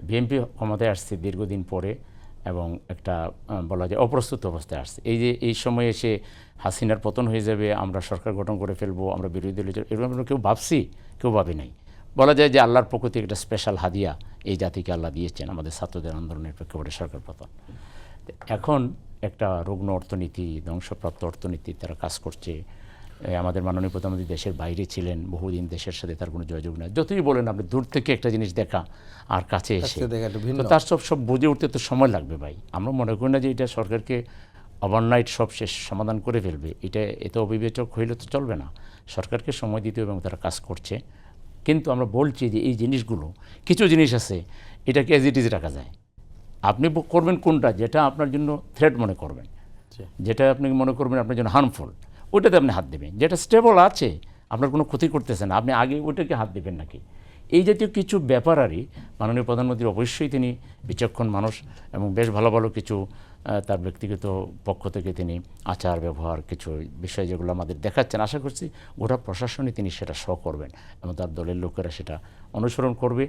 BNP ক্ষমতায় আসছে দীর্ঘদিন পরে এবং একটা বলা যায় অপ্রস্তুত অবস্থায় আসছে। এই যে এই সময়ে এসে হাসিনার পতন হয়ে যাবে, আমরা সরকার গঠন করে ফেলবো, আমরা বিরোধী দলে এরকম কেউ ভাবছি? কেউ ভাবি নাই। বলা যায় যে আল্লাহর পক্ষ থেকে একটা স্পেশাল হাদিয়া এই জাতিকে আল্লাহ দিয়েছেন, আমাদের ছাত্রদের আন্দোলনের প্রেক্ষাপটে সরকার পতন। এখন একটা রুগ্ন অর্থনীতি, ধ্বংসপ্রাপ্ত অর্থনীতি তারা কাজ করছে। আমাদের মাননীয় প্রধানমন্ত্রী দেশের বাইরে ছিলেন, বহুদিন দেশের সাথে তার কোনো যোগাযোগ নেই। যতই বলেন আপনি দূর থেকে একটা জিনিস দেখা আর কাছে এসে, তো তার সব বুঝে উঠতে তো সময় লাগবে ভাই। আমরা মনে করি না যে এটা সরকারকে ওভারনাইট সব শেষ সমাধান করে ফেলবে, এটা এত অবিবেচক হইলে তো চলবে না। সরকারকে সময় দিতে হবে এবং তারা কাজ করছে। কিন্তু আমরা বলছি যে এই জিনিসগুলো, কিছু জিনিস আছে এটাকে অ্যাজ ইট ইজ রাখা যায়। আপনি করবেন কোনটা যেটা আপনার জন্য থ্রেট মনে করবেন, যেটা আপনি মনে করবেন আপনার জন্য হার্মফুল, ওইটাতে আপনি হাত দেবেন। যেটা স্টেবল আছে, আপনার কোনো ক্ষতি করতেছে না, আপনি আগে ওইটাকে হাত দেবেন নাকি? এই জাতীয় কিছু ব্যাপারারই মাননীয় প্রধানমন্ত্রী অবশ্যই তিনি বিচক্ষণ মানুষ এবং বেশ ভালো ভালো কিছু তার ব্যক্তিগত পক্ষ থেকে তিনি আচার ব্যবহার কিছু বিষয় যেগুলো আমাদের দেখাচ্ছেন, আশা করছি গোটা প্রশাসনে তিনি সেটা করবেন এবং তার দলের লোকেরা সেটা অনুসরণ করবে।